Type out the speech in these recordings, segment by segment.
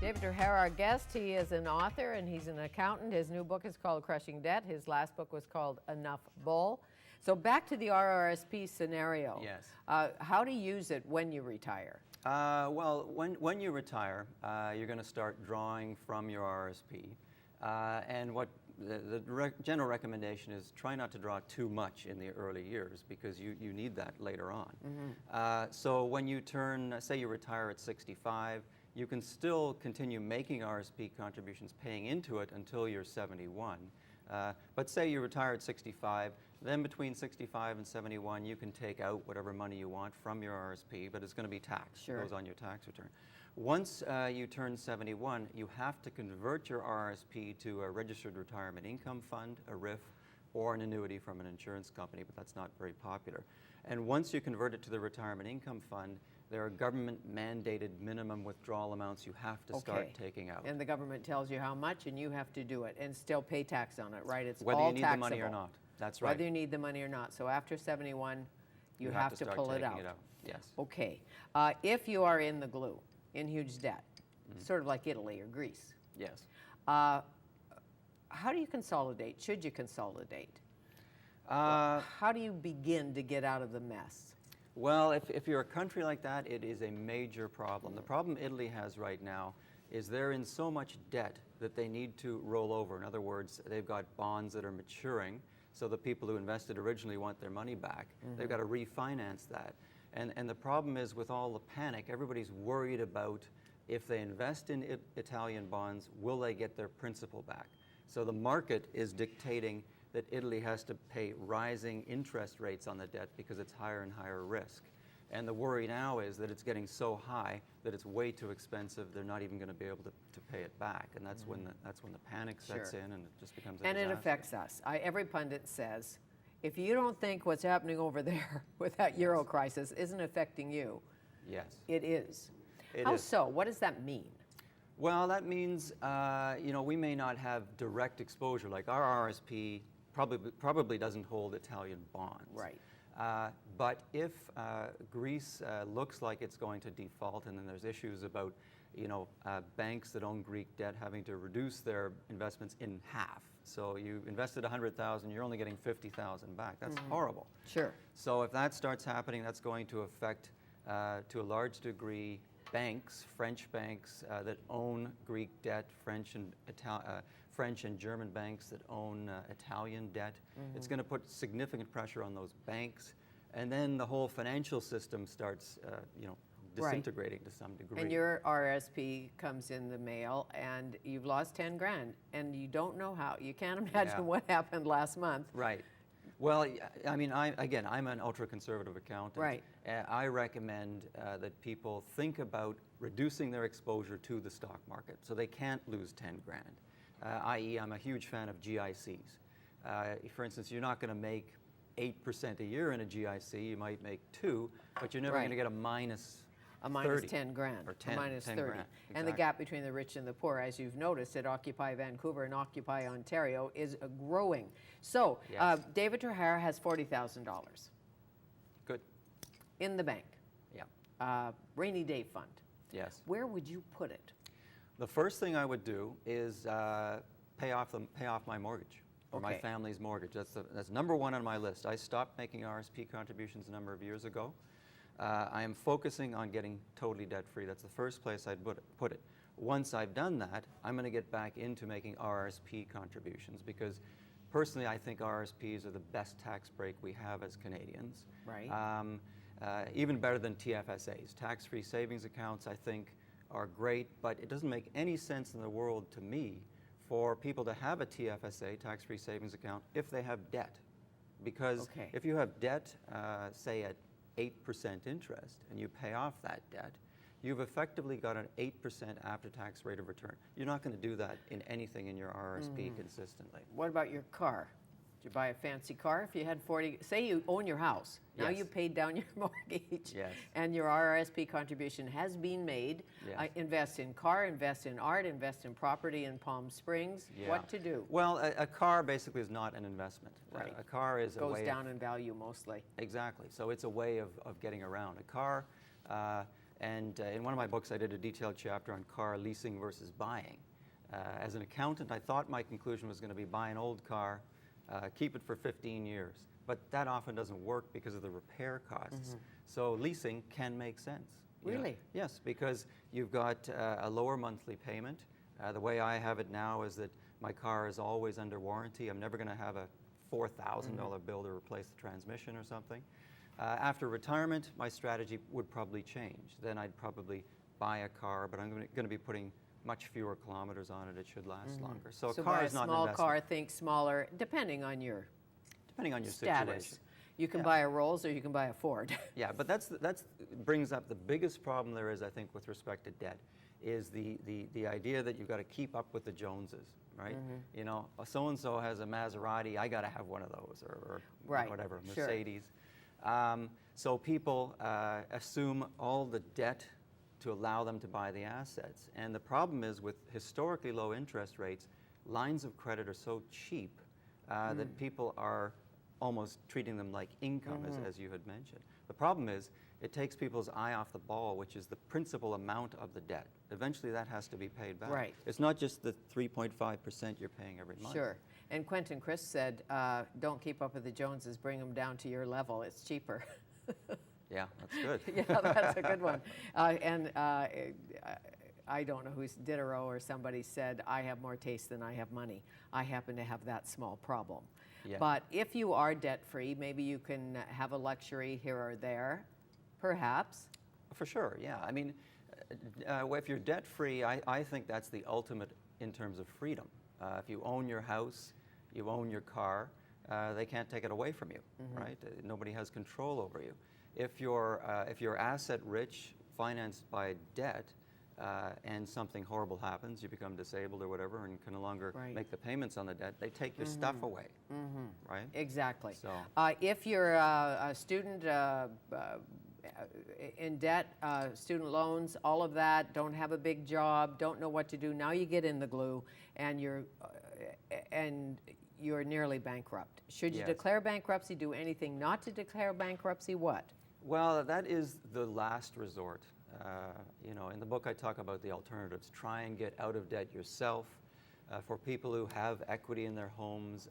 David Trahair, our guest. He is an author and he's an accountant. His new book is called Crushing Debt. His last book was called Enough Bull. So back to the RRSP scenario. Yes. How to use it when you retire? Well, when you retire, you're going to start drawing from your RRSP. And what the general recommendation is try not to draw too much in the early years because you need that later on. Mm-hmm. So when you turn, say you retire at 65, you can still continue making RSP contributions, paying into it until you're 71. But say you retire at 65, then between 65 and 71 you can take out whatever money you want from your RSP, but it's going to be taxed. Sure. It goes on your tax return. Once you turn 71, you have to convert your RSP to a registered retirement income fund, a RIF, or an annuity from an insurance company, but that's not very popular. And once you convert it to the retirement income fund, there are government-mandated minimum withdrawal amounts you have to start taking out. And the government tells you how much, and you have to do it, and still pay tax on it, right? It's whether all you need taxable. the money or not. That's right. Whether you need the money or not. So after 71, you have to pull it out. Yes. Okay. If you are in the glue, in huge debt, sort of like Italy or Greece. Yes. How do you consolidate? Should you consolidate? How do you begin to get out of the mess? Well, if you're a country like that, it is a major problem. The problem Italy has right now is they're in so much debt that they need to roll over. In other words, they've got bonds that are maturing, so the people who invested originally want their money back. Mm-hmm. They've got to refinance that. And the problem is with all the panic, everybody's worried about if they invest in Italian bonds, will they get their principal back? So the market is dictating that Italy has to pay rising interest rates on the debt because it's higher and higher risk. And the worry now is that it's getting so high that it's way too expensive, they're not even going to be able to pay it back. And that's when the panic sets in and it just becomes a disaster. And it affects us. Every pundit says, if you don't think what's happening over there with that Euro crisis isn't affecting you, yes, it is. How so? What does that mean? Well, that means we may not have direct exposure. Like our RSP probably doesn't hold Italian bonds. Right. But if Greece looks like it's going to default, and then there's issues about banks that own Greek debt having to reduce their investments in half. So you invested $100,000, you're only getting $50,000 back. That's horrible. Sure. So if that starts happening, that's going to affect, to a large degree, banks, French banks that own Greek debt, French and German banks that own Italian debt. Mm-hmm. It's going to put significant pressure on those banks, and then the whole financial system starts, disintegrating to some degree. And your RSP comes in the mail, and you've lost 10 grand, and you don't know how. You can't imagine what happened last month. Right. Well, I mean, I'm an ultra-conservative accountant. Right. I recommend that people think about reducing their exposure to the stock market so they can't lose 10 grand. I.e., I'm a huge fan of GICs. For instance, you're not going to make 8% a year in a GIC. You might make 2%, but you're never going to get a minus 10 grand, or 10, a minus 10 30. grand. Exactly. And the gap between the rich and the poor, as you've noticed at Occupy Vancouver and Occupy Ontario, is growing. So David Trahair has $40,000. Good. In the bank. Yeah. Rainy day fund. Yes. Where would you put it? The first thing I would do is pay off my mortgage. Or my family's mortgage. That's number one on my list. I stopped making RSP contributions a number of years ago. I am focusing on getting totally debt-free. That's the first place I'd put it. Once I've done that, I'm going to get back into making RSP contributions because personally I think RSPs are the best tax break we have as Canadians. Right. Even better than TFSAs. Tax-free savings accounts I think are great, but it doesn't make any sense in the world to me for people to have a TFSA, tax-free savings account, if they have debt. Because if you have debt, say at 8% interest, and you pay off that debt, you've effectively got an 8% after-tax rate of return. You're not going to do that in anything in your RSP consistently. What about your car? Did you buy a fancy car? If you had 40, say you own your house, now you paid down your mortgage, and your RRSP contribution has been made. Invest in car, invest in art, invest in property in Palm Springs. What to do? Well, a car basically is not an investment. Right. A car is goes down in value mostly. Exactly. So it's a way of getting around. A car, And in one of my books, I did a detailed chapter on car leasing versus buying. As an accountant, I thought my conclusion was going to be buy an old car, keep it for 15 years. But that often doesn't work because of the repair costs. So leasing can make sense. Really? Yes, because you've got a lower monthly payment. The way I have it now is that my car is always under warranty. I'm never going to have a $4,000 bill to replace the transmission or something. After retirement, my strategy would probably change. Then I'd probably buy a car, but I'm going to be putting much fewer kilometers on it. It should last longer. So a car is not an investment. Buy a small car, think smaller, depending on your status. Situation. You can buy a Rolls or you can buy a Ford. Yeah, but that's brings up the biggest problem there is, I think, with respect to debt, is the idea that you've got to keep up with the Joneses, right? You know, so-and-so has a Maserati, I got to have one of those, or whatever, Mercedes. So people assume all the debt to allow them to buy the assets. And the problem is, with historically low interest rates, lines of credit are so cheap that people are almost treating them like income, as you had mentioned. The problem is, it takes people's eye off the ball, which is the principal amount of the debt. Eventually that has to be paid back. Right. It's not just the 3.5% you're paying every month. Sure. And Quentin Crisp said, don't keep up with the Joneses, bring them down to your level. It's cheaper. Yeah, that's good. Yeah, that's a good one. I don't know who's Diderot or somebody said, I have more taste than I have money. I happen to have that small problem. Yeah. But if you are debt-free, maybe you can have a luxury here or there, perhaps. For sure, yeah. I mean, if you're debt-free, I think that's the ultimate in terms of freedom. If you own your house, you own your car, they can't take it away from you, right? Nobody has control over you. If you're asset-rich, financed by debt, and something horrible happens, you become disabled or whatever, and can no longer make the payments on the debt, they take your stuff away, right? Exactly. So, if you're a student in debt, student loans, all of that, don't have a big job, don't know what to do, now you get in the glue, and you're nearly bankrupt. Should you declare bankruptcy, do anything not to declare bankruptcy, what? Well, that is the last resort. You know, in the book I talk about the alternatives. Try and get out of debt yourself. For people who have equity in their homes,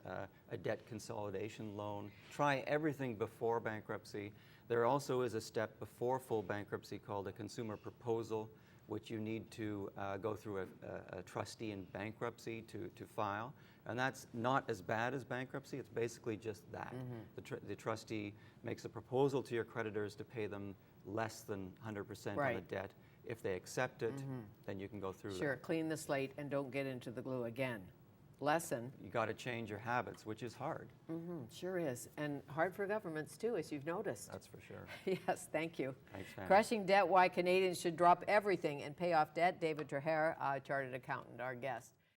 a debt consolidation loan. Try everything before bankruptcy. There also is a step before full bankruptcy called a consumer proposal, which you need to go through a trustee in bankruptcy to file. And that's not as bad as bankruptcy. It's basically just that. The trustee makes a proposal to your creditors to pay them less than 100% on the debt. If they accept it, then you can go through Sure, clean the slate and don't get into the glue again. Lesson. You got to change your habits, which is hard. Sure is. And hard for governments too, as you've noticed. That's for sure. Yes, thank you. Thanks, Fanny. Crushing Debt, Why Canadians Should Drop Everything and Pay Off Debt. David Trahair, Chartered Accountant, our guest.